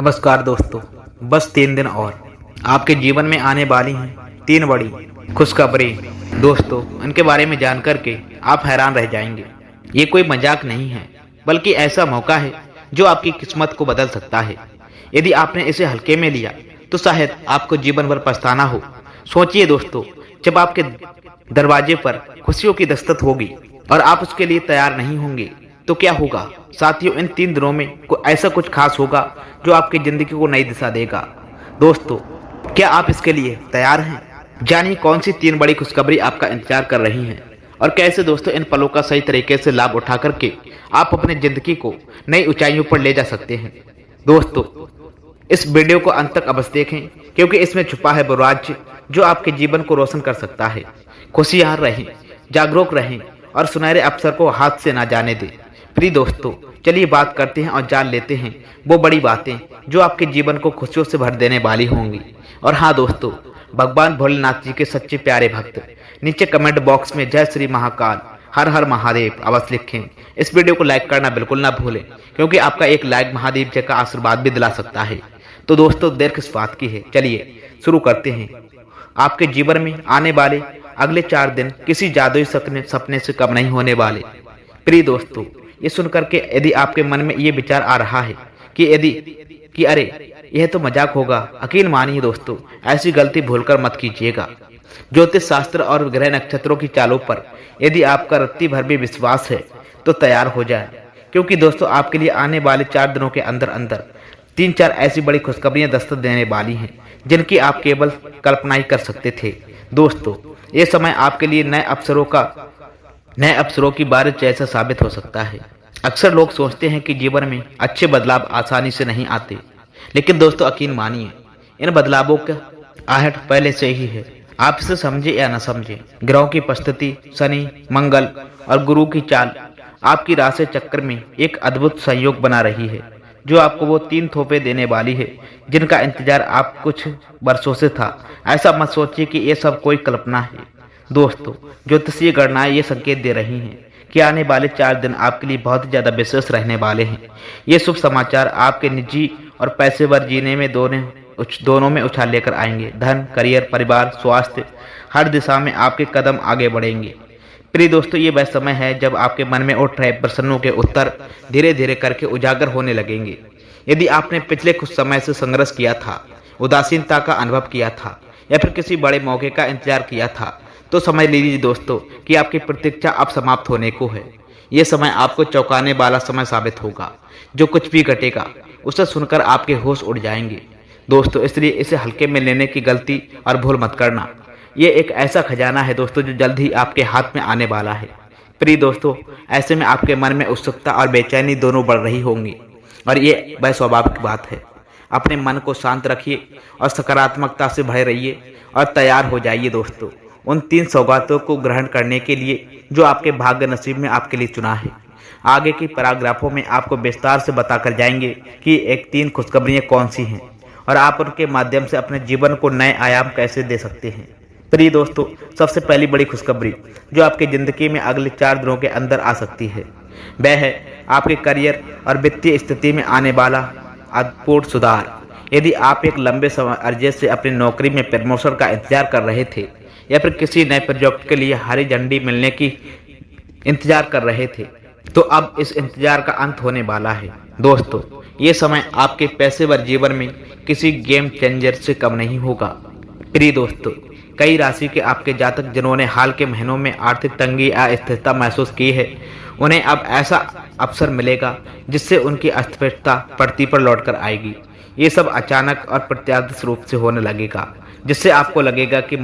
नमस्कार दोस्तों। बस 3 दिन और आपके जीवन में आने वाली हैं 3 बड़ी खुशखबरी। दोस्तों, इनके बारे में जानकर के आप हैरान रह जाएंगे। ये कोई मजाक नहीं है, बल्कि ऐसा मौका है जो आपकी किस्मत को बदल सकता है। यदि आपने इसे हल्के में लिया तो शायद आपको जीवन भर पछताना हो। सोचिए दोस्तों, जब आपके दरवाजे पर खुशियों की दस्तक होगी और आप उसके लिए तैयार नहीं होंगे तो क्या होगा। साथियों, इन 3 दिनों में ऐसा कुछ खास होगा जो आपकी जिंदगी को नई दिशा देगा। दोस्तों, क्या आप इसके लिए तैयार हैं? जानिए कौन सी 3 बड़ी खुशखबरी आपका इंतजार कर रही हैं और कैसे दोस्तों इन पलों का सही तरीके से लाभ उठा करके आप अपनी जिंदगी को नई ऊंचाइयों पर ले जा सकते हैं। दोस्तों, इस वीडियो को अंत तक अवश्य देखें, क्योंकि इसमें छुपा है वो राज जो आपके जीवन को रोशन कर सकता है। खुशियार रहें, जागरूक रहें और सुनहरे अवसर को हाथ से ना जाने दें। प्रिय दोस्तों, चलिए बात करते हैं और जान लेते हैं वो बड़ी बातें जो आपके जीवन को खुशियों से भर देने वाली होंगी। और हाँ दोस्तों, भगवान भोलेनाथ जी के सच्चे प्यारे भक्त नीचे कमेंट बॉक्स में जय श्री महाकाल, हर हर महादेव अवश्य लिखें। इस वीडियो को लाइक करना बिल्कुल ना भूलें, क्योंकि आपका एक लाइक महादेव जी का आशीर्वाद भी दिला सकता है। तो दोस्तों, देर किस बात की है, चलिए शुरू करते हैं। आपके जीवन में आने वाले अगले 4 दिन किसी जादुई सपने से कम नहीं होने वाले। प्रिय दोस्तों, ये सुनकर के यदि आपके मन में ये विचार आ रहा है कि अरे यह तो मजाक होगा, यकीन मानिए दोस्तों, ऐसी गलती भूलकर मत कीजिएगा। ज्योतिष शास्त्र और ग्रह नक्षत्रों की चालों पर यदि आपका रत्ती भर भी विश्वास है तो तैयार हो जाए, क्योंकि दोस्तों आपके लिए आने वाले 4 दिनों के अंदर अंदर 3-4 ऐसी बड़ी खुशखबरियां दस्तक देने वाली हैं जिनकी आप केवल कल्पना ही कर सकते थे। दोस्तों, ये समय आपके लिए नए अवसरों की बारिश जैसा साबित हो सकता है। अक्सर लोग सोचते हैं कि जीवन में अच्छे बदलाव आसानी से नहीं आते, लेकिन दोस्तों यकीन मानिए, इन बदलावों का आहट पहले से ही है। आप इसे समझे या न समझे, ग्रहों की उपस्थिति, शनि, मंगल और गुरु की चाल आपकी राशि चक्र में एक अद्भुत संयोग बना रही है, जो आपको वो 3 तोहफे देने वाली है जिनका इंतजार आप कुछ वर्षों से था। ऐसा मत सोचिए कि ये सब कोई कल्पना है। दोस्तों, ज्योतिषीय गणनाएं ये संकेत दे रही हैं कि आने वाले 4 दिन आपके लिए बहुत ज्यादा विशेष रहने वाले हैं। ये शुभ समाचार आपके निजी और पेशेवर जीने में दोनों में उछाल लेकर आएंगे। धन, करियर, परिवार, स्वास्थ्य, हर दिशा में आपके कदम आगे बढ़ेंगे। प्रिय दोस्तों, ये वह समय है जब आपके मन में उठ रहे प्रश्नों के उत्तर धीरे धीरे करके उजागर होने लगेंगे। यदि आपने पिछले कुछ समय से संघर्ष किया था, उदासीनता का अनुभव किया था या फिर किसी बड़े मौके का इंतजार किया था, तो समझ लीजिए दोस्तों कि आपकी प्रतीक्षा अब समाप्त होने को है। यह समय आपको चौंकाने वाला समय साबित होगा। जो कुछ भी घटेगा उसे सुनकर आपके होश उड़ जाएंगे। दोस्तों, इसलिए इसे हल्के में लेने की गलती और भूल मत करना। ये एक ऐसा खजाना है दोस्तों जो जल्द ही आपके हाथ में आने वाला है। प्रिय दोस्तों, ऐसे में आपके मन में उत्सुकता और बेचैनी दोनों बढ़ रही होंगी, और ये वह स्वाभाविक बात है। अपने मन को शांत रखिए और सकारात्मकता से भरे रहिए और तैयार हो जाइए दोस्तों उन 3 सौगातों को ग्रहण करने के लिए जो आपके भाग्य नसीब में आपके लिए चुना है। आगे की पैराग्राफों में आपको विस्तार से बताकर जाएंगे कि एक 3 खुशखबरियां कौन सी हैं और आप उनके माध्यम से अपने जीवन को नए आयाम कैसे दे सकते हैं। प्रिय दोस्तों, सबसे पहली बड़ी खुशखबरी जो आपकी जिंदगी में अगले 4 दिनों के अंदर आ सकती है, वह है आपके करियर और वित्तीय स्थिति में आने वाला अद्भुत सुधार। यदि आप एक लंबे समय अर्जे से अपनी नौकरी में प्रमोशन का इंतजार कर रहे थे या फिर किसी नए प्रोजेक्ट के लिए हरी झंडी मिलने की इंतजार कर रहे थे, तो अब इस इंतजार का अंत होने वाला है। दोस्तों, ये समय आपके पेशेवर जीवन में किसी गेम चेंजर से कम नहीं होगा। प्रिय दोस्तों, कई राशि के आपके जातक जिन्होंने हाल के महीनों में आर्थिक तंगी या अस्थिरता महसूस की है, उन्हें अब ऐसा अवसर मिलेगा जिससे उनकी अस्थिरता पटरी पर लौटकर आएगी। ये सब अचानक और प्रत्याशित रूप से होने लगेगा, जिससे आपको लगेगा कि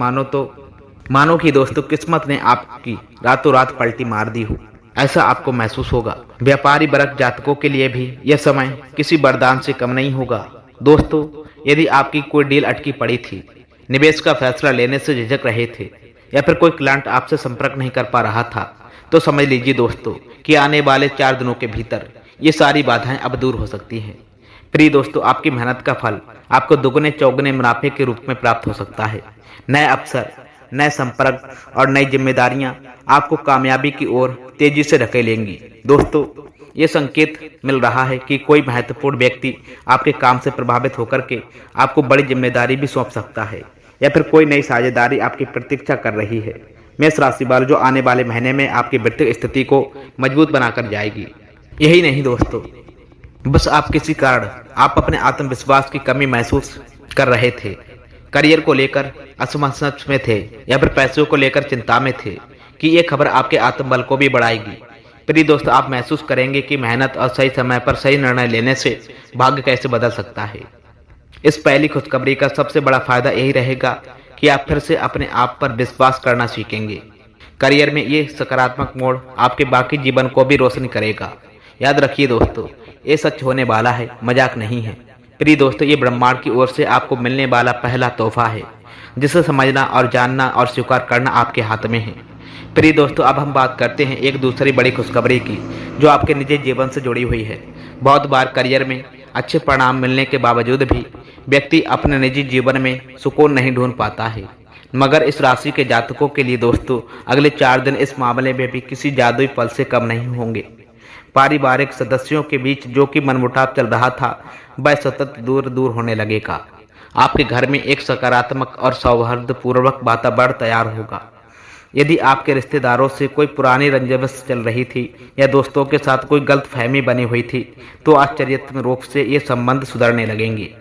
मानो कि दोस्तों किस्मत ने आपकी रातों रात पलटी मार दी हो, ऐसा आपको महसूस होगा। व्यापारी वर्ग जातकों के लिए भी यह समय किसी वरदान से कम नहीं होगा। दोस्तों, यदि आपकी कोई डील अटकी पड़ी थी, निवेश का फैसला लेने से झिझक रहे थे या फिर कोई क्लाइंट आपसे संपर्क नहीं कर पा रहा था, तो समझ लीजिए दोस्तों कि आने वाले 4 दिनों के भीतर ये सारी बाधाएं अब दूर हो सकती हैं। प्रिय दोस्तों, आपकी मेहनत का फल आपको दुगने चौगुने मुनाफे के रूप में प्राप्त हो सकता है। नए अवसर, नए संपर्क और नई जिम्मेदारियां आपको कामयाबी की ओर तेजी से धकेलेंगी। दोस्तों, ये संकेत मिल रहा है कि कोई महत्वपूर्ण व्यक्ति आपके काम से प्रभावित होकर के आपको बड़ी जिम्मेदारी भी सौंप सकता है, या फिर कोई नई साझेदारी आपकी प्रतीक्षा कर रही है। मेष राशि वालों, जो आने वाले महीने में आपकी वित्तीय स्थिति को मजबूत बनाकर जाएगी। यही नहीं दोस्तों, बस आप किसी कारण आप अपने आत्मविश्वास की कमी महसूस कर रहे थे, करियर को लेकर असमंजस में थे, या फिर पैसों को लेकर चिंता में थे, कि ये खबर आपके आत्मबल को भी बढ़ाएगी। प्रिय दोस्तों, आप महसूस करेंगे कि मेहनत और सही समय पर सही निर्णय लेने से भाग्य कैसे बदल सकता है। इस पहली खुशखबरी का सबसे बड़ा फायदा यही रहेगा कि आप फिर से अपने आप पर विश्वास करना सीखेंगे। करियर में ये सकारात्मक मोड़ आपके बाकी जीवन को भी रोशन करेगा। याद रखिए दोस्तों, ये सच होने वाला है, मजाक नहीं है। प्रिय दोस्तों, ये ब्रह्मांड की ओर से आपको मिलने वाला पहला तोहफा है, जिसे समझना और जानना और स्वीकार करना आपके हाथ में है। प्रिय दोस्तों, अब हम बात करते हैं एक दूसरी बड़ी खुशखबरी की, जो आपके निजी जीवन से जुड़ी हुई है। बहुत बार करियर में अच्छे परिणाम मिलने के बावजूद भी व्यक्ति अपने निजी जीवन में सुकून नहीं ढूंढ पाता है, मगर इस राशि के जातकों के लिए दोस्तों अगले 4 दिन इस मामले में भी किसी जादुई पल से कम नहीं होंगे। पारिवारिक सदस्यों के बीच जो कि मनमुटाव चल रहा था, वह सतत दूर दूर होने लगेगा। आपके घर में एक सकारात्मक और सौहार्दपूर्वक वातावरण तैयार होगा। यदि आपके रिश्तेदारों से कोई पुरानी रंजिश चल रही थी या दोस्तों के साथ कोई गलतफहमी बनी हुई थी, तो आश्चर्यात्मक रूप से ये संबंध सुधरने लगेंगे।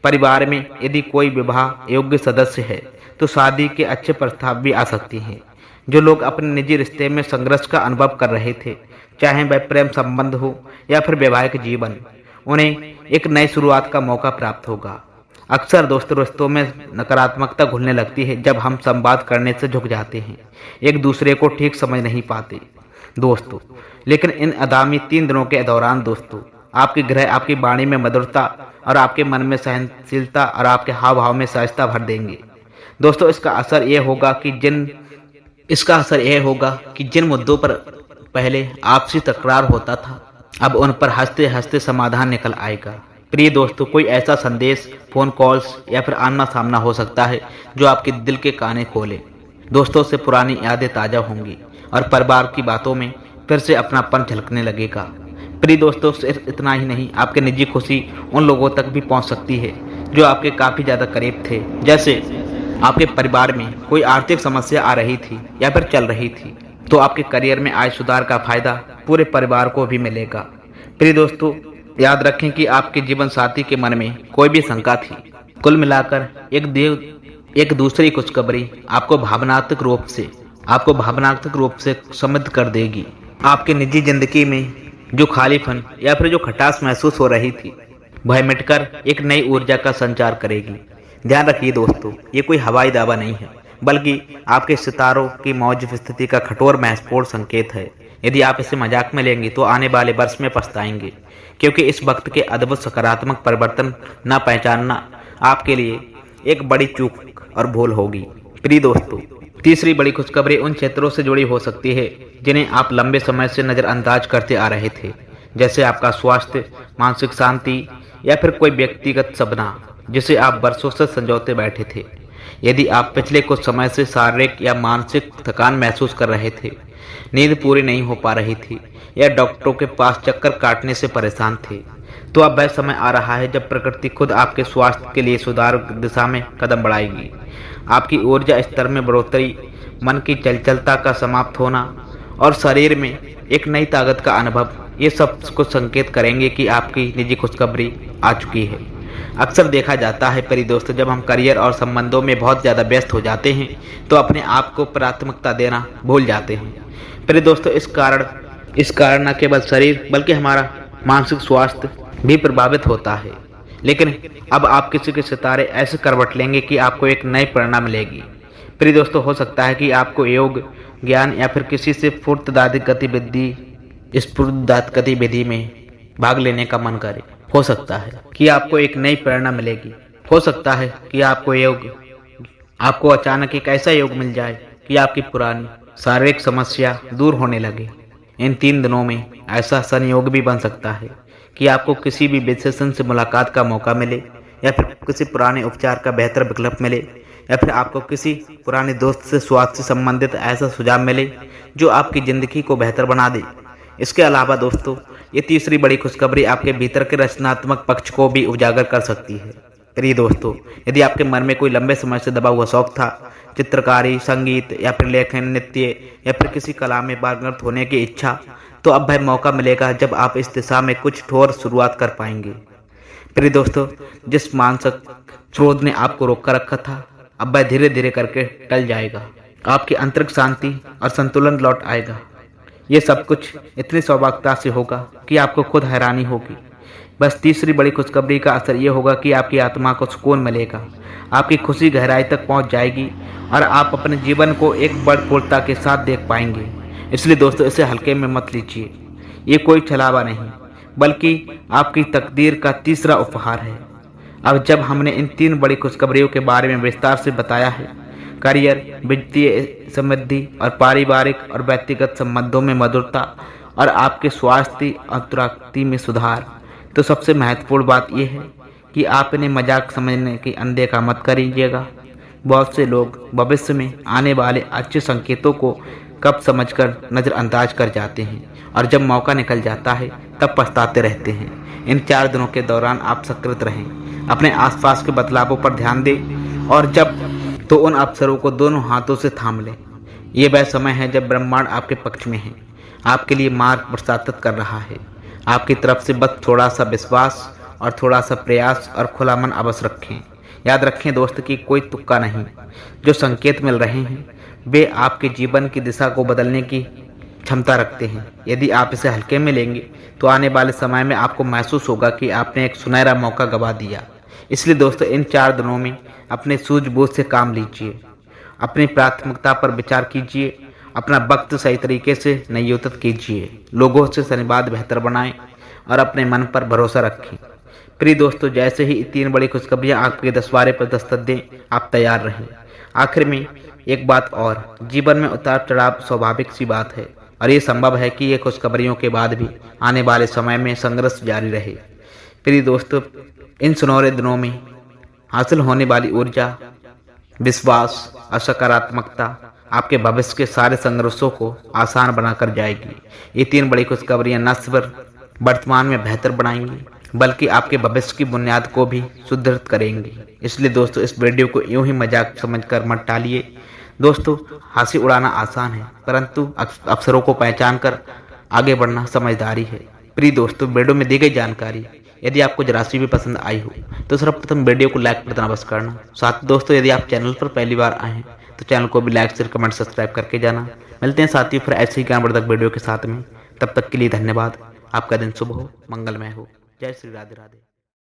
परिवार में यदि कोई विवाह योग्य सदस्य है, तो शादी के अच्छे प्रस्ताव भी आ सकती हैं। जो लोग अपने निजी रिश्ते में संघर्ष का अनुभव कर रहे थे, चाहे वह प्रेम संबंध हो या फिर वैवाहिक जीवन, उन्हें एक नई शुरुआत का मौका प्राप्त होगा। अक्सर दोस्तों रिश्तों में नकारात्मकता घुलने लगती है जब हम संवाद करने से झुक जाते हैं, एक दूसरे को ठीक समझ नहीं पाते दोस्तों। लेकिन इन आगामी 3 दिनों के दौरान दोस्तों आपके ग्रह आपकी वाणी में मधुरता और आपके मन में सहनशीलता और आपके हाव भाव में सहजता भर देंगे। दोस्तों इसका असर यह होगा कि जिन मुद्दों पर पहले आपसी तकरार होता था, अब उन पर हंसते हंसते समाधान निकल आएगा। प्रिय दोस्तों, कोई ऐसा संदेश, फोन कॉल्स या फिर आमना सामना हो सकता है जो आपके दिल के काने खोले। दोस्तों से पुरानी यादें ताज़ा होंगी और परिवार की बातों में फिर से अपनापन झलकने लगेगा। प्रिय दोस्तों, सिर्फ इतना ही नहीं, आपकी निजी खुशी उन लोगों तक भी पहुंच सकती है जो आपके काफ़ी ज़्यादा करीब थे। जैसे आपके परिवार में कोई आर्थिक समस्या आ रही थी या फिर चल रही थी, तो आपके करियर में आय सुधार का फायदा पूरे परिवार को भी मिलेगा। प्रिय दोस्तों, याद रखें कि आपके जीवन साथी के मन में कोई भी शंका थी, कुल मिलाकर एक दूसरी खुशखबरी आपको भावनात्मक रूप से समृद्ध कर देगी। आपके निजी जिंदगी में जो खालीपन या फिर जो खटास महसूस हो रही थी, वह मिटकर एक नई ऊर्जा का संचार करेगी। ध्यान रखिए दोस्तों, ये कोई हवाई दावा नहीं है, बल्कि आपके सितारों की मौजूद स्थिति का कठोर महत्वपूर्ण संकेत है। यदि आप इसे मजाक में लेंगे तो आने वाले वर्ष में पछताएंगे, क्योंकि इस वक्त के अद्भुत सकारात्मक परिवर्तन न पहचानना आपके लिए एक बड़ी चूक और भूल होगी। प्रिय दोस्तों, तीसरी बड़ी खुशखबरी उन क्षेत्रों से जुड़ी हो सकती है जिन्हें आप लंबे समय से नज़रअंदाज करते आ रहे थे, जैसे आपका स्वास्थ्य, मानसिक शांति या फिर कोई व्यक्तिगत सपना जिसे आप वर्षों से संजोते बैठे थे। यदि आप पिछले कुछ समय से शारीरिक या मानसिक थकान महसूस कर रहे थे, नींद पूरी नहीं हो पा रही थी या डॉक्टरों के पास चक्कर काटने से परेशान थे, तो अब वह समय आ रहा है जब प्रकृति खुद आपके स्वास्थ्य के लिए सुधार दिशा में कदम बढ़ाएगी। आपकी ऊर्जा स्तर में बढ़ोतरी, मन की चंचलता का समाप्त होना और शरीर में एक नई ताकत का अनुभव, ये सब कुछ संकेत करेंगे कि आपकी निजी खुशखबरी आ चुकी है। अक्सर देखा जाता है प्रिय दोस्तों, जब हम करियर और संबंधों में बहुत ज़्यादा व्यस्त हो जाते हैं तो अपने आप को प्राथमिकता देना भूल जाते हैं। प्रिय दोस्तों, इस कारण न केवल शरीर बल्कि हमारा मानसिक स्वास्थ्य भी प्रभावित होता है। लेकिन अब आप किसी के सितारे ऐसे करवट लेंगे कि आपको एक नई प्रेरणा मिलेगी। प्रिय दोस्तों, हो सकता है कि आपको योग, ज्ञान या फिर किसी से स्फूर्तिदायक गतिविधि में भाग लेने का मन करे। हो सकता है कि आपको एक नई प्रेरणा मिलेगी। हो सकता है कि आपको अचानक एक ऐसा योग मिल जाए कि आपकी पुरानी शारीरिक समस्या दूर होने लगे। इन 3 दिनों में ऐसा संयोग भी बन सकता है कि आपको किसी भी विशेषज्ञ से मुलाकात का मौका मिले, या फिर किसी पुराने उपचार का बेहतर विकल्प मिले, या फिर आपको किसी पुराने दोस्त से स्वास्थ्य से संबंधित ऐसा सुझाव मिले जो आपकी ज़िंदगी को बेहतर बना दे। इसके अलावा दोस्तों, ये तीसरी बड़ी खुशखबरी आपके भीतर के रचनात्मक पक्ष को भी उजागर कर सकती है। प्रिय दोस्तों, यदि आपके मन में कोई लंबे समय से दबा हुआ शौक था, चित्रकारी, संगीत या फिर लेखन, नृत्य या फिर किसी कला में पारंगत होने की इच्छा, तो अब वह मौका मिलेगा जब आप इस दिशा में कुछ ठोस शुरुआत कर पाएंगे। प्रिय दोस्तों, जिस मानसिक क्रोध ने आपको रोक कर रखा था, अब वह धीरे धीरे करके टल जाएगा। आपकी आंतरिक शांति और संतुलन लौट आएगा। ये सब कुछ इतनी सौभाग्यता से होगा कि आपको खुद हैरानी होगी। बस तीसरी बड़ी खुशखबरी का असर ये होगा कि आपकी आत्मा को सुकून मिलेगा, आपकी खुशी गहराई तक पहुंच जाएगी और आप अपने जीवन को एक बड़ पूर्णता के साथ देख पाएंगे। इसलिए दोस्तों, इसे हल्के में मत लीजिए। ये कोई छलावा नहीं, बल्कि आपकी तकदीर का तीसरा उपहार है। अब जब हमने इन 3 बड़ी खुशखबरियों के बारे में विस्तार से बताया है, करियर, वित्तीय समृद्धि और पारिवारिक और व्यक्तिगत संबंधों में मधुरता और आपके स्वास्थ्य और तंदुरुस्ती में सुधार, तो सबसे महत्वपूर्ण बात यह है कि आप इन्हें मजाक समझने की अनदेखा मत करिएगा। बहुत से लोग भविष्य में आने वाले अच्छे संकेतों को कब समझकर नज़रअंदाज कर जाते हैं और जब मौका निकल जाता है तब पछताते रहते हैं। इन 4 दिनों के दौरान आप सकृत रहें, अपने आसपास के बदलावों पर ध्यान दें और जब तो उन अवसरों को दोनों हाथों से थाम लें। ये वह समय है जब ब्रह्मांड आपके पक्ष में है, आपके लिए मार्ग प्रशस्त कर रहा है। आपकी तरफ से बस थोड़ा सा विश्वास और थोड़ा सा प्रयास और खुला मन अवश्य रखें। याद रखें दोस्त कि कोई तुक्का नहीं। जो संकेत मिल रहे हैं वे आपके जीवन की दिशा को बदलने की क्षमता रखते हैं। यदि आप इसे हल्के में लेंगे तो आने वाले समय में आपको महसूस होगा कि आपने एक सुनहरा मौका गंवा दिया। इसलिए दोस्तों, इन 4 दिनों में अपने सूझबूझ से काम लीजिए, अपनी प्राथमिकता पर विचार कीजिए, अपना वक्त सही तरीके से नियोजित कीजिए, लोगों से संवाद बेहतर बनाएं और अपने मन पर भरोसा रखें। प्रिय दोस्तों, जैसे ही 3 बड़ी खुशखबरियां आपके दसवारे पर दस्तक दें, आप तैयार रहें। आखिर में एक बात और, जीवन में उतार चढ़ाव स्वाभाविक सी बात है और ये संभव है कि ये खुशखबरियों के बाद भी आने वाले समय में संघर्ष जारी रहे। प्रिय दोस्तों, इन सुनहरे दिनों में हासिल होने वाली ऊर्जा, विश्वास और सकारात्मकता आपके भविष्य के सारे संघर्षों को आसान बनाकर जाएगी। ये 3 बड़ी खुशखबरियां न सिर्फ वर्तमान में बेहतर बनाएंगी बल्कि आपके भविष्य की बुनियाद को भी सुदृढ़ करेंगी। इसलिए दोस्तों, इस वीडियो को यूं ही मजाक समझकर मत टालिए। दोस्तों, हंसी उड़ाना आसान है परंतु अवसरों को पहचान कर आगे बढ़ना समझदारी है। प्रिय दोस्तों, वीडियो में दी गई जानकारी यदि आपको जरा सी भी पसंद आई हो तो सर्वप्रथम वीडियो को लाइक बटन अवश्य करना। साथ दोस्तों, यदि आप चैनल पर पहली बार आए हैं तो चैनल को भी लाइक शेयर कमेंट सब्सक्राइब करके जाना। मिलते हैं साथियों फिर ऐसे ही ज्ञानवर्धक वीडियो के साथ में। तब तक के लिए धन्यवाद। आपका दिन शुभ हो, मंगलमय हो। जय श्री राधे राधे।